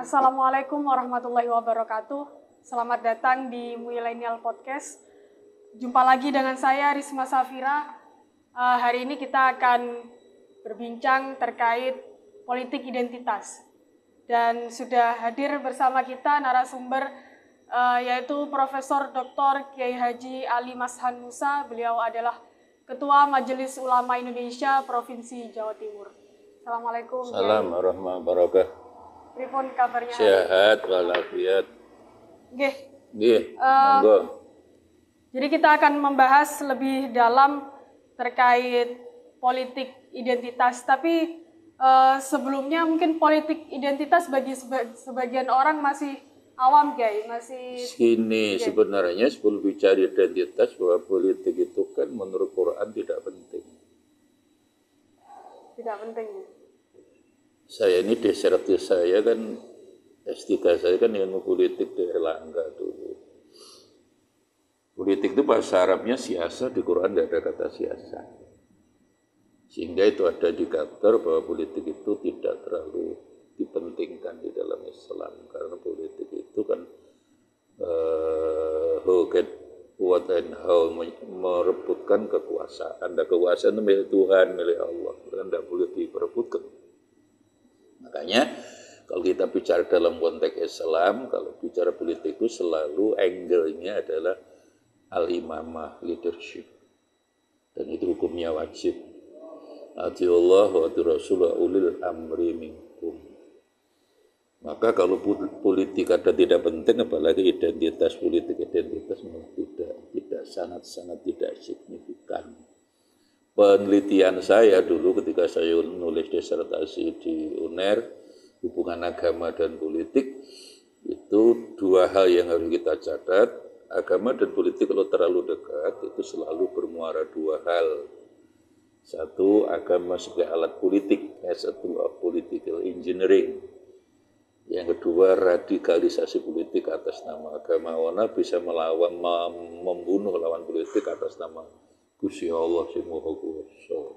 Assalamualaikum warahmatullahi wabarakatuh. Selamat datang di Millennial Podcast. Jumpa lagi dengan saya Risma Safira. Hari ini kita akan berbincang terkait politik identitas. Dan sudah hadir bersama kita narasumber yaitu Profesor Dr. Kiai Haji Ali Mashan Musa. Beliau adalah Ketua Majelis Ulama Indonesia Provinsi Jawa Timur. Assalamualaikum. Assalamualaikum warahmatullahi wabarakatuh. Pripun kabarnya? Sehat walafiat. Nggih. Monggo. Jadi kita akan membahas lebih dalam terkait politik identitas. Tapi sebelumnya mungkin politik identitas bagi sebagian orang masih awam, Kiai, Gini, sebenarnya sebelum bicara identitas bahwa politik itu kan menurut Quran tidak penting. Tidak penting. Saya ini desertis saya kan S3 saya kan ilmu politik di Erlangga dulu. Politik itu bahasa Arabnya siasa, di Quran tidak ada kata siasa. Sehingga itu ada indikator bahwa politik itu tidak terlalu dipentingkan di dalam Islam. Karena politik itu kan merebutkan kekuasaan. Dan kekuasaan itu milik Tuhan, milik Allah. Dan tidak boleh diperebutkan. Makanya kalau kita bicara dalam konteks Islam, kalau bicara politik itu selalu angle-nya adalah al-imamah, leadership. Dan itu hukumnya wajib. Atiullah wa Rasulullah ulil amri minkum. Maka kalau politik ada tidak penting, apalagi identitas politik, identitas tidak sangat tidak signifikan. Penelitian saya dulu ketika saya nulis disertasi di UNER, hubungan agama dan politik, itu dua hal yang harus kita catat. Agama dan politik kalau terlalu dekat, itu selalu bermuara dua hal. Satu, agama sebagai alat politik, as a tool of political engineering. Yang kedua, radikalisasi politik atas nama agama. Wana bisa melawan, membunuh lawan politik atas nama Gusti Allah sing Maha Kuwasa.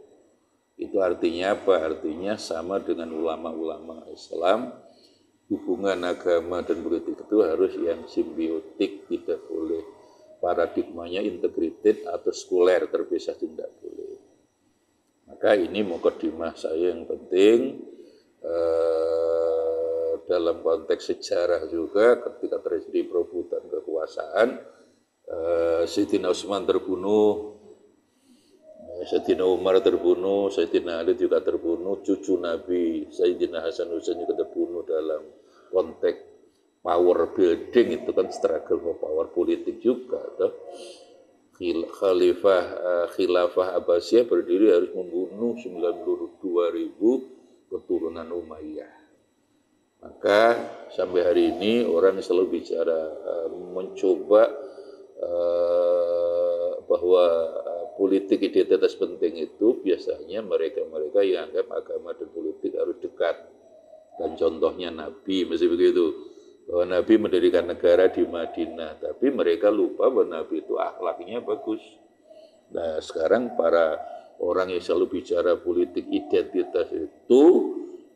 Itu artinya apa? Artinya sama dengan ulama-ulama Islam, hubungan agama dan politik itu harus yang simbiotik, tidak boleh paradigmanya integrated atau sekuler, terpisah, tidak boleh. Maka ini mukadimah saya yang penting dalam konteks sejarah juga ketika terjadi perebutan kekuasaan, Sayyidina Utsman terbunuh, Sayyidina Umar terbunuh, Sayyidina Ali juga terbunuh, cucu Nabi Sayyidina Hasan Husain juga terbunuh dalam konteks power building. Itu kan struggle for power politik juga toh. Khilafah Abbasiyah berdiri harus membunuh 92.000 keturunan Umayyah. Maka sampai hari ini orang selalu bicara mencoba bahwa politik identitas penting itu biasanya mereka yang anggap agama dan politik harus dekat. Dan contohnya Nabi masih begitu. Bahwa Nabi mendirikan negara di Madinah, tapi mereka lupa bahwa Nabi itu akhlaknya bagus. Nah sekarang para orang yang selalu bicara politik identitas itu,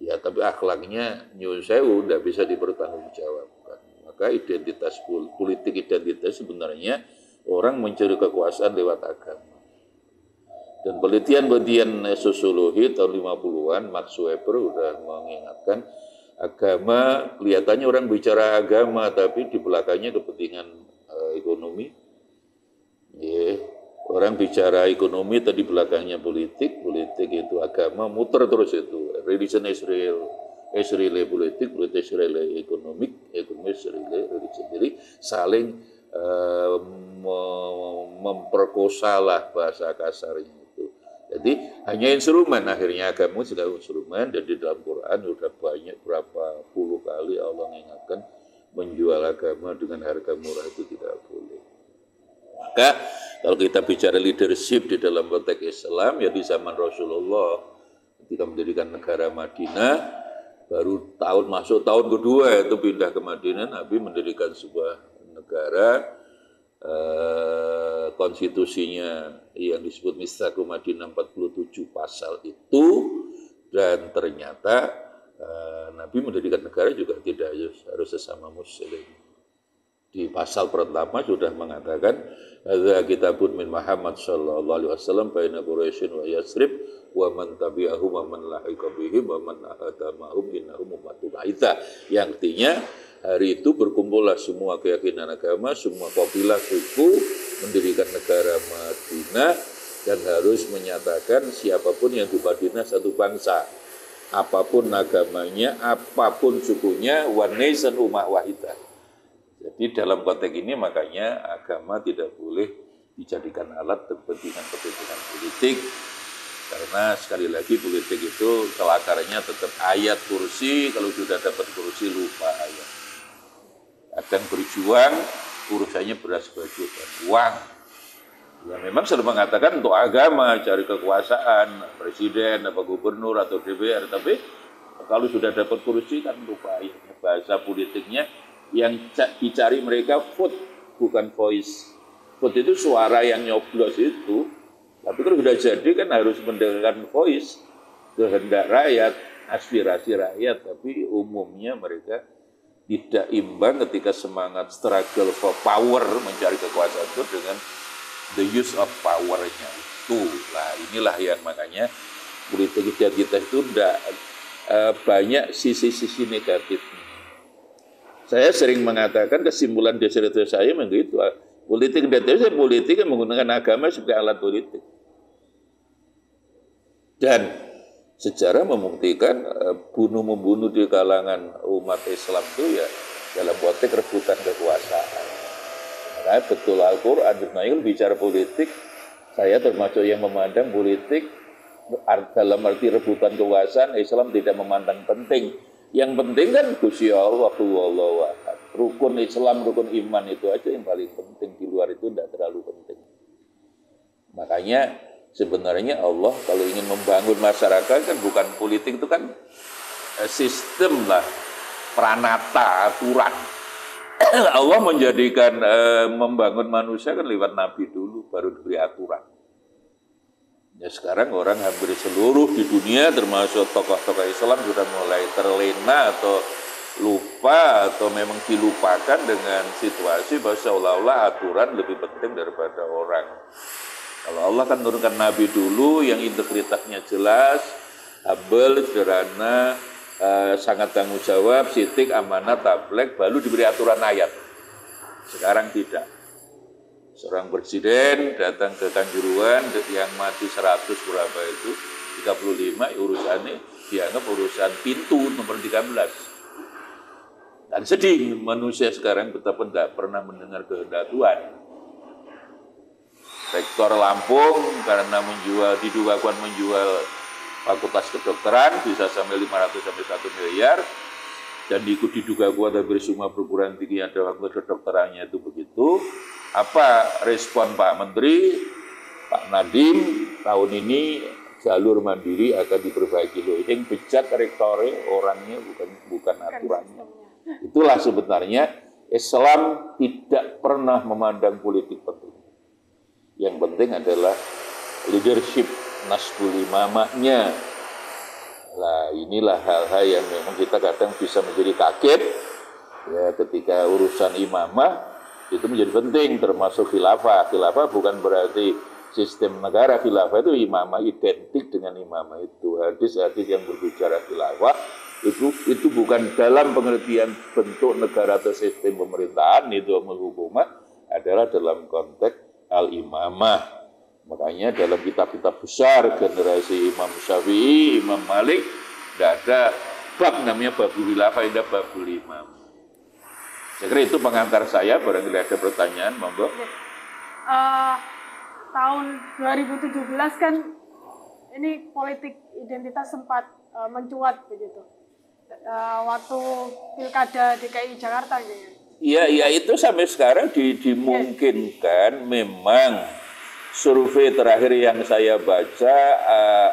ya tapi akhlaknya nyuwun sewu, tidak bisa dipertanggungjawabkan. Maka identitas politik identitas sebenarnya orang mencari kekuasaan lewat agama. Dan penelitian sosiologi tahun 50-an, Max Weber sudah mengingatkan agama, kelihatannya orang bicara agama, tapi di belakangnya kepentingan ekonomi. Orang bicara ekonomi, tadi belakangnya politik itu agama, muter terus itu. Religion Israel politik, politik Israel ekonomi Israel religion. Jadi saling memperkosalah bahasa kasarnya itu. Jadi hanya instrumen, akhirnya agama sudah instrumen. Dan di dalam Quran sudah banyak berapa puluh kali Allah mengingatkan menjual agama dengan harga murah itu tidak boleh. Maka kalau kita bicara leadership di dalam konteks Islam, ya di zaman Rasulullah ketika mendirikan negara Madinah, baru masuk tahun kedua itu pindah ke Madinah, Nabi mendirikan sebuah negara, konstitusinya yang disebut Mitsaqul Madinah 47 pasal itu, dan ternyata Nabi mendirikan negara juga tidak harus sesama muslim. Di pasal pertama sudah mengatakan hadza kitabun min Muhammad sallallahu alaihi wasallam baina Quraisyin wa Yasrib wa man tabi'ahum wa man lahiqa bihim wa man ahadamahum innahum ummatun aidzah. Yang artinya hari itu berkumpullah semua keyakinan agama, semua kabilah suku mendirikan negara Madinah dan harus menyatakan siapapun yang di Madinah satu bangsa, apapun agamanya, apapun sukunya, one nation ummah wahidah. Jadi dalam konteks ini makanya agama tidak boleh dijadikan alat kepentingan politik, karena sekali lagi politik itu kelakarnya tetap ayat kursi, kalau sudah dapat kursi lupa ayat. Kadang berjuang urusannya beras baju dan uang. Ya memang selalu mengatakan untuk agama cari kekuasaan presiden apa gubernur atau DPR, tapi kalau sudah dapat kursi kan lupa ayat. Bahasa politiknya yang dicari mereka vote, bukan voice. Vote itu suara yang nyoblos itu. Tapi kalau sudah jadi kan harus mendengarkan voice, kehendak rakyat, aspirasi rakyat. Tapi umumnya mereka tidak imbang ketika semangat struggle for power, mencari kekuasaan itu dengan the use of power-nya itu. Nah inilah yang makanya politik kita itu tidak banyak sisi-sisi negatifnya. Saya sering mengatakan kesimpulan disertasi saya begitu. Politik identitas politik yang menggunakan agama sebagai alat politik. Dan sejarah membuktikan bunuh-membunuh di kalangan umat Islam itu ya dalam konteks rebutan kekuasaan. Makanya betul Al-Quran bicara politik, saya termasuk yang memandang politik dalam arti rebutan kekuasaan, Islam tidak memandang penting. Yang penting kan Gusti Allah, wallahu ahad. Rukun Islam, rukun iman itu aja yang paling penting. Di luar itu tidak terlalu penting. Makanya sebenarnya Allah kalau ingin membangun masyarakat kan bukan politik, itu kan sistem lah, pranata, aturan. Allah menjadikan membangun manusia kan lewat Nabi dulu, baru diberi aturan. Ya sekarang orang hampir seluruh di dunia termasuk tokoh-tokoh Islam sudah mulai terlena atau lupa atau memang dilupakan dengan situasi bahwa seolah-olah aturan lebih penting daripada orang. Kalau Allah kan turunkan Nabi dulu yang integritasnya jelas, humble, sederhana, sangat tanggung jawab, sitik, amanah, tabligh, baru diberi aturan ayat. Sekarang tidak. Seorang presiden datang ke Kanjuruhan yang mati 100 berapa itu, 35 urusannya dianggap urusan pintu nomor 13. Dan sedih manusia sekarang betapa tidak pernah mendengar kehendak Tuhan. Rektor Lampung karena didugakan menjual fakultas kedokteran bisa sampai 500 sampai 1 miliar, dan ikut diduga kuat dari semua perguruan tinggi ada fakultas kedokterannya itu begitu. Apa respon Pak Menteri, Pak Nadiem, tahun ini jalur mandiri akan diperbaiki loh. Yang bejat rektornya orangnya bukan aturannya. Itulah sebenarnya Islam tidak pernah memandang politik penting. Yang penting adalah leadership nasbul imamahnya. Nah inilah hal-hal yang memang kita kadang bisa menjadi kaget ya ketika urusan imamah itu menjadi penting, termasuk khilafah. Khilafah bukan berarti sistem negara, khilafah itu imamah identik dengan imamah itu. Hadis-hadis yang berbicara khilafah itu bukan dalam pengertian bentuk negara atau sistem pemerintahan, itu hukumah adalah dalam konteks al-imamah. Makanya dalam kitab-kitab besar generasi Imam Syafi'i, Imam Malik, tidak ada bab namanya babul khilafah, ada babul imam. Saya kira itu pengantar saya, barangkali ada pertanyaan, monggo. Tahun 2017 kan ini politik identitas sempat mencuat begitu. Waktu Pilkada DKI Jakarta gitu. Iya itu sampai sekarang dimungkinkan memang survei terakhir yang saya baca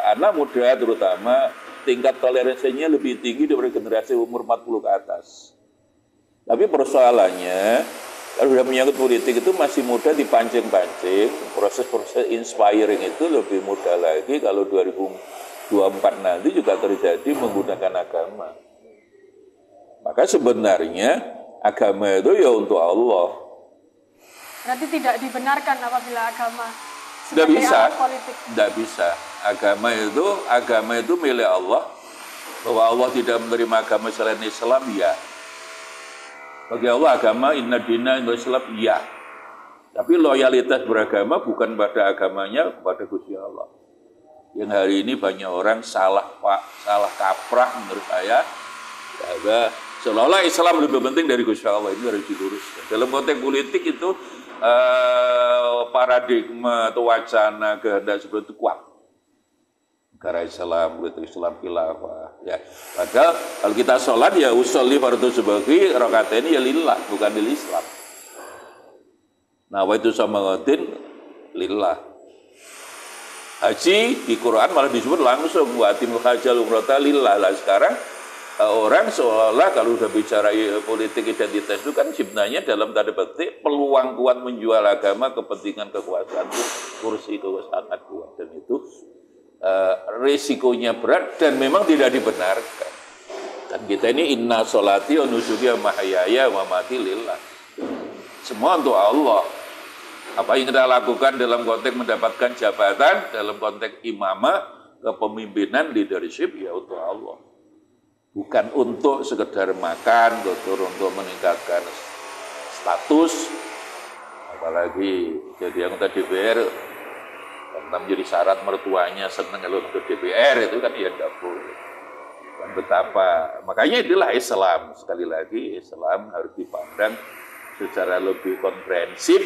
anak muda terutama tingkat toleransinya lebih tinggi daripada generasi umur 40 ke atas. Tapi persoalannya, kalau sudah menyangkut politik itu masih mudah dipancing-pancing, proses-proses inspiring itu lebih mudah lagi kalau 2019 24 nanti juga terjadi menggunakan agama. Maka sebenarnya agama itu ya untuk Allah. Berarti tidak dibenarkan apabila agama Tidak sebagai bisa, alat politik. tidak bisa. Agama itu milik Allah. Bahwa Allah tidak menerima agama selain Islam, ya. Bagi Allah agama inna dina Islam, ya. Tapi loyalitas beragama bukan pada agamanya, kepada Gusti Allah. Yang hari ini banyak orang salah kaprah menurut saya. Karena seolah-olah Islam lebih penting dari Gusti Allah, ini harus diluruskan. Dalam konteks politik itu paradigma atau wacana kehendak seperti itu kuat. Negara Islam, politik Islam, khilafah. Ya. Padahal kalau kita sholat ya usolli fardhu subhi rakaat ini ya lillah, bukan lil Islam. Nah, wa itu sama ngotin lillah. Haji di Quran malah disebut langsung wa atimul hajjal umrata lillah. Lah sekarang orang seolah-olah kalau udah bicara politik identitas itu kan sebenarnya dalam tanda petik peluang kuat menjual agama kepentingan kekuasaan itu kursi kekuasaan sangat kuat, dan itu risikonya berat dan memang tidak dibenarkan. Dan kita ini inna sholati wa nusuki wa mahyaya wa mamati lillah. Semua untuk Allah. Apa yang kita lakukan dalam konteks mendapatkan jabatan, dalam konteks imamah, kepemimpinan, leadership, ya untuk Allah. Bukan untuk sekedar makan, untuk meningkatkan status, apalagi jadi anggota DPR, karena menjadi syarat mertuanya senang kalau untuk DPR, itu kan ya tidak boleh. Dan betapa, makanya itulah Islam, sekali lagi Islam harus dipandang secara lebih komprehensif,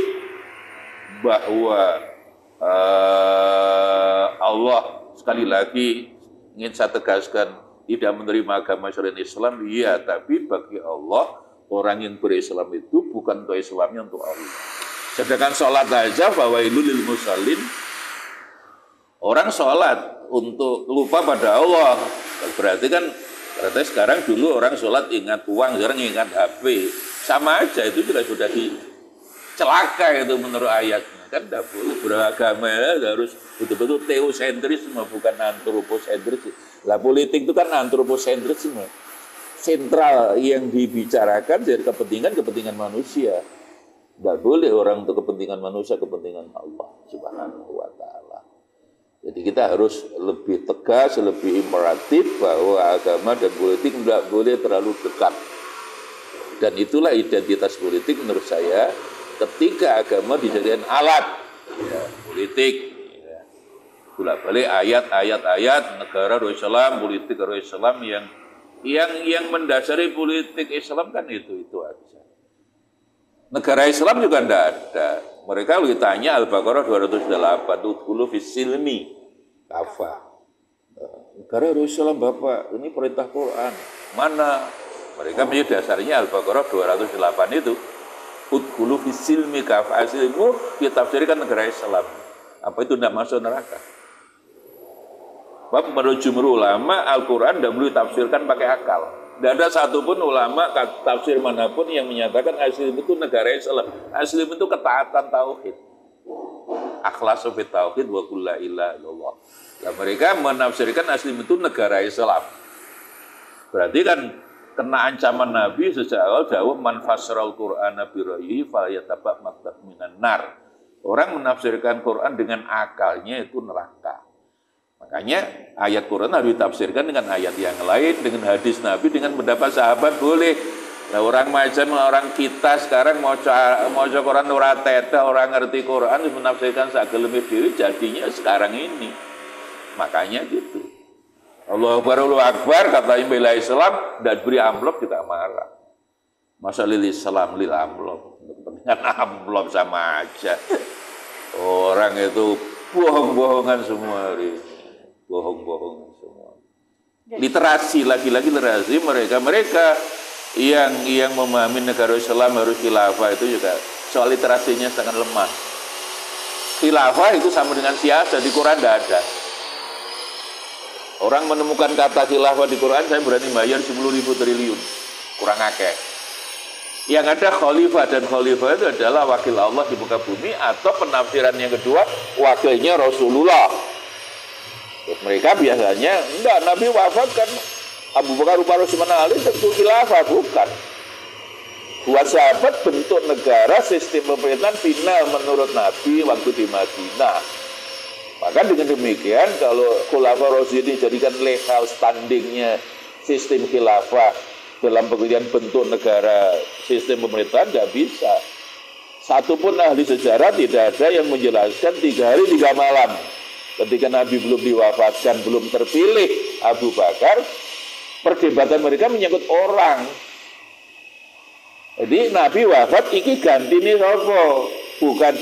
bahwa Allah sekali lagi ingin saya tegaskan tidak menerima agama selain Islam, iya, tapi bagi Allah orang yang berislam itu bukan untuk Islamnya, untuk Allah. Sedangkan sholat aja bahwa itu lil musallin, orang sholat untuk lupa pada Allah. Berarti sekarang dulu orang sholat ingat uang, sekarang ingat HP, sama aja, itu juga sudah celaka itu menurut ayatnya. Kan tidak boleh, beragama ya, harus betul-betul teosentrisme, bukan antroposentrisme. Lah politik itu kan antroposentrisme. Sentral yang dibicarakan dari kepentingan manusia. Tidak boleh orang untuk kepentingan manusia, kepentingan Allah Subhanahu wa ta'ala. Jadi kita harus lebih tegas, lebih imperatif bahwa agama dan politik tidak boleh terlalu dekat. Dan itulah identitas politik menurut saya. Ketika agama dijadikan alat ya, politik, ya, bolak-balik ayat negara Islam, politik Islam yang mendasari politik Islam kan itu aja. Negara Islam juga tidak ada. Mereka kalau ditanya Al-Baqarah 208, udkhulu fis silmi kafa. Negara Islam Bapak, ini perintah Quran. Mana? Mereka punya dasarnya Al-Baqarah 208 itu. Udkhulu fis silmi kafa, ilmu ditafsirkan negara Islam. Apa itu tidak masuk neraka? Sebab menurut jumhur ulama Al-Quran tidak boleh ditafsirkan pakai akal. Tidak ada satupun ulama tafsir manapun yang menyatakan aslim itu negara Islam. Aslim itu ketaatan tauhid. Akhlasu fit tauhid wa kullu la ilaha illallah. Nah, mereka menafsirkan aslim itu negara Islam. Berarti kan kena ancaman Nabi sejak awal dawuh man fassaral Qur'ana bi ra'yihi falyataba maqtab minan nar. Orang menafsirkan Quran dengan akalnya itu neraka. Makanya ayat Quran harus ditafsirkan dengan ayat yang lain, dengan hadis Nabi, dengan pendapat sahabat boleh. Nah, orang macam orang kita sekarang mau Quran ora teteh, orang ngerti Quran menafsirkan sageleme dhewe jadinya sekarang ini. Makanya gitu. Allahu Akbar, kata bela Islam, dan beri amplop juga marah. Masa lil Islam, lil amplop. Dengan amplop sama aja. Orang itu bohong-bohongan semua. Bohong-bohongan semua. Literasi, lagi-lagi literasi mereka yang memahami negara Islam harus khilafah itu juga soal literasinya sangat lemah. Khilafah itu sama dengan siasa, di Quran tidak ada. Orang menemukan kata khilafah di Quran, saya berani bayar 10.000 triliun. Kurang akeh. Yang ada khalifah, dan khalifah itu adalah wakil Allah di muka bumi, atau penafsiran yang kedua, wakilnya Rasulullah. Terus mereka biasanya, enggak, Nabi wafat kan Abu Bakar, Umar, Utsman, Ali tentu khilafah, bukan. Buat sahabat bentuk negara, sistem pemerintahan final menurut Nabi waktu di Madinah. Maka dengan demikian kalau Khulafaur Rasyidin dijadikan legal standingnya sistem khilafah dalam pengertian bentuk negara, sistem pemerintahan, nggak bisa. Satupun ahli sejarah tidak ada yang menjelaskan 3 hari 3 malam ketika Nabi belum diwafatkan, belum terpilih Abu Bakar, perdebatan mereka menyangkut orang. Jadi Nabi wafat, iki ganti nih apa? Bukan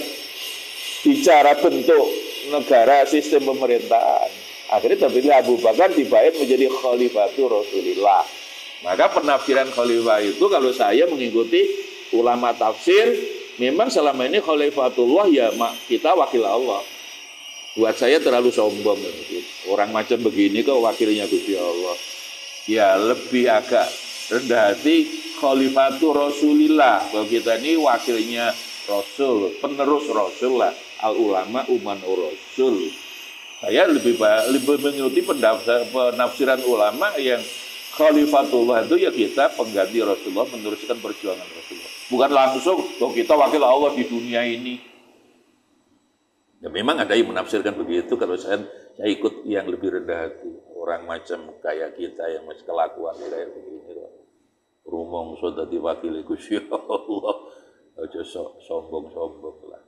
bicara bentuk negara, sistem pemerintahan. Akhirnya terpilih Abu Bakar, dibayar menjadi Khalifatur Rasulillah. Maka penafsiran khalifah itu kalau saya mengikuti ulama tafsir, memang selama ini Khalifatullah ya kita wakil Allah. Buat saya terlalu sombong. Orang macam begini kok wakilnya Gusti Allah. Ya lebih agak rendah hati, Khalifatur Rasulillah. Kalau kita ini wakilnya Rasul, penerus Rasul lah. Al-ulama uman Rasul. Saya lebih mengikuti penafsiran ulama yang Khalifatullah itu ya kita pengganti Rasulullah, meneruskan perjuangan Rasulullah. Bukan langsung, kita wakil Allah di dunia ini. Ya memang ada yang menafsirkan begitu, kalau saya ikut yang lebih rendah hati. Orang macam kayak kita yang masih kelakuan kayak begini. Rumong sudah diwakili Gusti Allah. Aja sombong-sombong lah.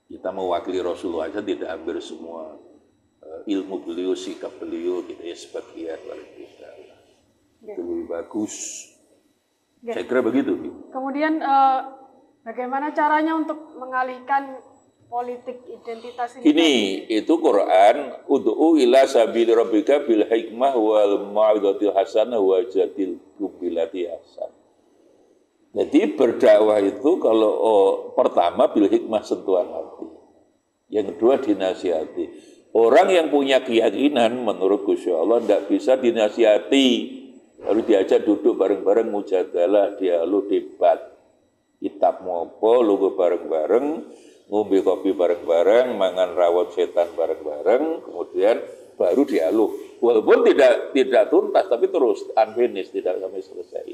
Kita mewakili Rasulullah aja tidak hampir semua. Ilmu beliau, sikap beliau, kita ya sebagian dari kita. Itu lebih bagus. Saya kira begitu. Kemudian bagaimana caranya untuk mengalihkan politik identitas ini? Ini itu Quran, ud'u ila sabili rabbika bil hikmah wal mau'izatil hasanah wa jadilhum billati ahsan. Jadi berdakwah itu kalau pertama bil hikmah, sentuhan hati. Yang kedua dinasihati. Orang yang punya keyakinan menurut Gusti Allah tidak bisa dinasihati. Harus diajak duduk bareng-bareng, mujadalah, dialog, debat. Kitab mopo, lugu bareng-bareng, ngombe kopi bareng-bareng, mangan rawon setan bareng-bareng, kemudian baru dialog. Walaupun tidak tuntas, tapi terus unfinished, tidak sampai selesai.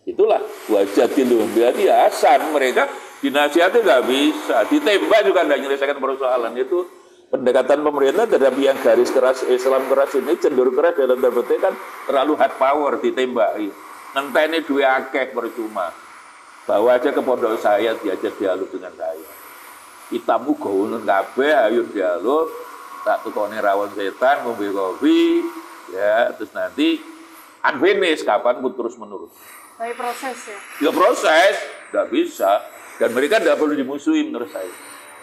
Itulah wajadilhum billati ahsan. Mereka dinasihati nggak bisa, ditembak juga tidak menyelesaikan persoalan. Itu pendekatan pemerintah terhadap yang garis keras, Islam keras ini cenderung keras dalam tanda petik kan terlalu hard power, ditembaki. Ngenteni duwe akeh percuma. Bawa aja ke pondok saya, diajak dialog dengan saya. Kitamu gaunun kabeh, ayo dialog, tak tukone rawon setan, ngombe kopi, ya, terus nanti unfinished, kapan pun terus menerus. Baik proses ya? Ya proses, nggak bisa. Dan mereka tidak perlu dimusuhi menurut saya.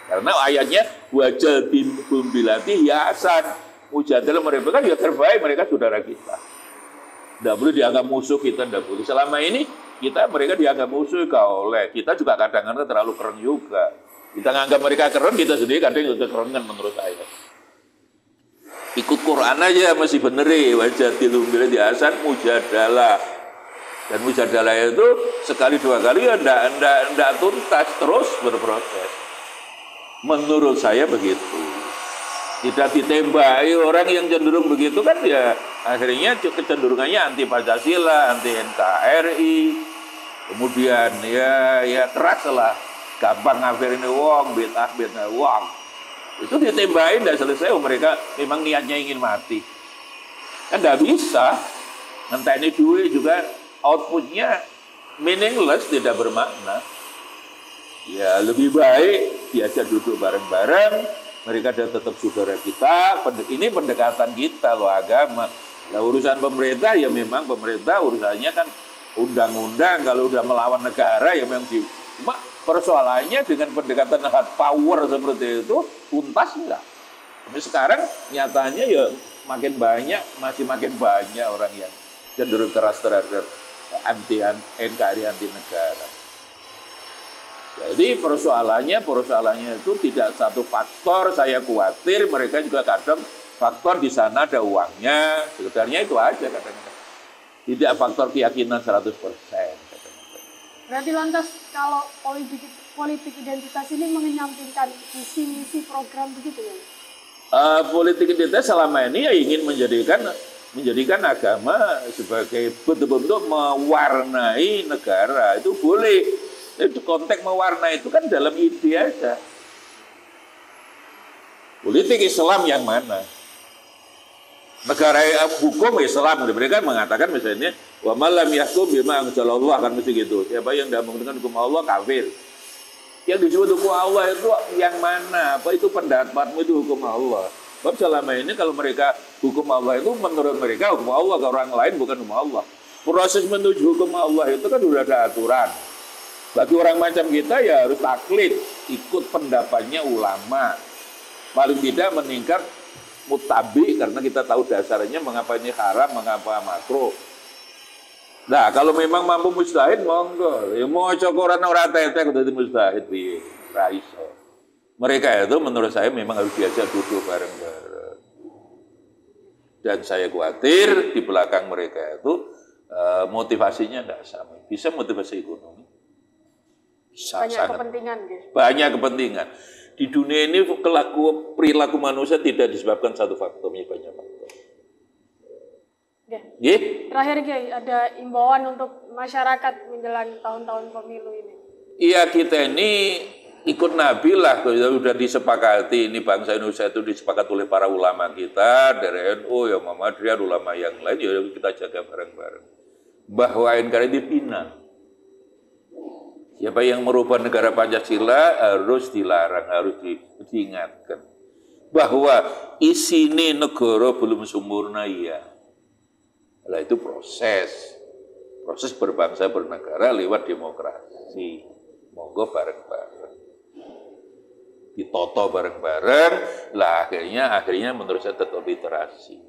Karena ayatnya wajah bim bilati hiasan. Mujadalah mereka kan ya terbaik, mereka saudara kita. Tidak perlu dianggap musuh kita, tidak boleh. Selama ini mereka dianggap musuh oleh kita juga kadang-kadang terlalu keren juga. Kita nganggap mereka keren, kita sendiri kadang juga kerengan menurut saya. Ikut Quran aja masih bener ya. Wajah bim hiasan mujadalah. Dan mujadalah itu sekali dua kali ya enggak tuntas, terus berproses. Menurut saya begitu. Tidak ditembaki orang yang cenderung begitu kan ya akhirnya kecenderungannya anti Pancasila, anti NKRI. Kemudian ya keras lah, gampang ngafirin wong, bid'ah wong. Itu ditembakin enggak selesai, mereka memang niatnya ingin mati. Kan enggak bisa. Ngenteni duit juga outputnya meaningless, tidak bermakna. Ya lebih baik diajak duduk bareng-bareng, mereka ada tetap saudara kita. Ini pendekatan kita loh, agama. Nah, urusan pemerintah ya memang pemerintah urusannya kan undang-undang. Kalau udah melawan negara ya memang cuma persoalannya dengan pendekatan hard power seperti itu tuntas enggak. Tapi sekarang nyatanya ya makin banyak orang yang cenderung keras terhadap anti NKRI, anti negara. Jadi persoalannya itu tidak satu faktor. Saya khawatir mereka juga kadang faktor di sana ada uangnya, sekedarnya itu aja kadang-kadang. Tidak faktor keyakinan 100%. Berarti lantas kalau politik identitas ini menyampingkan visi misi program begitu ya? Politik identitas selama ini ya ingin menjadikan agama sebagai betul-betul mewarnai negara. Itu boleh. Itu konteks mewarnai itu kan dalam ide aja. Politik Islam yang mana? Negara hukum Islam, mereka mengatakan misalnya wa malam yahkum bima anzalallah, kan mesti gitu. Siapa yang tidak menggunakan hukum Allah kafir. Yang disebut hukum Allah itu yang mana? Apa itu pendapatmu itu hukum Allah? Sebab selama ini kalau mereka hukum Allah itu menurut mereka hukum Allah, ke orang lain bukan hukum Allah. Proses menuju hukum Allah itu kan sudah ada aturan. Bagi orang macam kita ya harus taklid, ikut pendapatnya ulama. Paling tidak meningkat mutabi karena kita tahu dasarnya mengapa ini haram, mengapa makruh. Nah, kalau memang mampu mujtahid, monggo. Ya mau cokoran orang tetek udah mujtahid piye? Ra iso. Mereka itu menurut saya memang harus diajak duduk bareng-bareng. Dan saya khawatir di belakang mereka itu motivasinya tidak sama. Bisa motivasi ekonomi. Bisa, banyak kepentingan, gitu. Banyak kepentingan. Di dunia ini perilaku manusia tidak disebabkan satu faktor, banyak faktor. Terakhir Kiai, ada imbauan untuk masyarakat menjelang tahun-tahun pemilu ini. Iya, kita ini ikut Nabi lah, sudah disepakati. Ini bangsa Indonesia itu disepakati oleh para ulama kita, dari NU, ya Muhammadiyah, ulama yang lain, ya kita jaga bareng-bareng. Bahwa NKRI dipinang. Siapa yang merubah negara Pancasila harus dilarang, harus diingatkan. Bahwa isi ini negara belum sempurna, ya. Nah, itu proses berbangsa bernegara lewat demokrasi. Monggo bareng-bareng, ditoto bareng-bareng. Lah akhirnya menurut saya tetap literasi.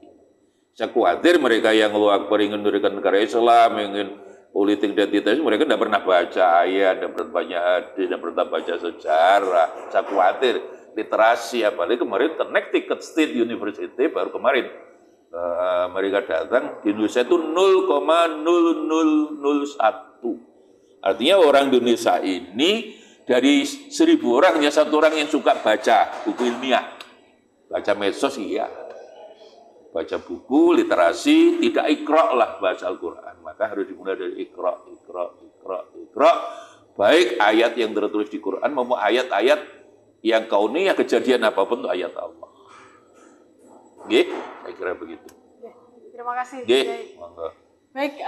Saya khawatir mereka yang luar ingin mendirikan negara Islam, ingin politik identitas, mereka tidak pernah baca ayat, tidak pernah baca hadis, tidak pernah baca sejarah. Saya khawatir literasi, apalagi kemarin Connecticut State University baru kemarin. Mereka datang di Indonesia itu 0,0001. Artinya orang Indonesia ini dari 1.000 orang hanya 1 orang yang suka baca buku ilmiah, baca medsos, iya, baca buku literasi, tidak iqra lah bahasa Al-Quran. Maka harus dimulai dari iqra. Baik ayat yang tertulis di Quran maupun ayat-ayat yang kauniyah, kejadian apapun itu ayat Allah. Saya kira begitu. Terima kasih. Monggo. Baik,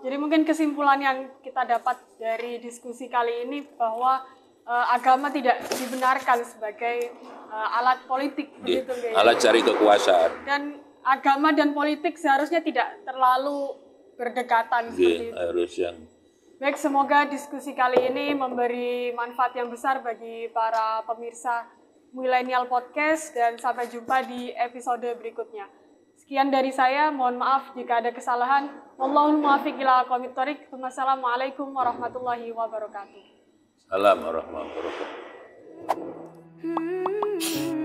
jadi mungkin kesimpulan yang kita dapat dari diskusi kali ini bahwa agama tidak dibenarkan sebagai alat politik, begitu, alat cari kekuasaan. Dan agama dan politik seharusnya tidak terlalu berdekatan seperti itu. Harus yang. Baik, semoga diskusi kali ini memberi manfaat yang besar bagi para pemirsa Millennial Podcast, dan sampai jumpa di episode berikutnya. Sekian dari saya, mohon maaf jika ada kesalahan. Wallahul muwaffiq ila aqwamit thoriq. Wassalamualaikum warahmatullahi wabarakatuh. Assalamualaikum warahmatullahi wabarakatuh.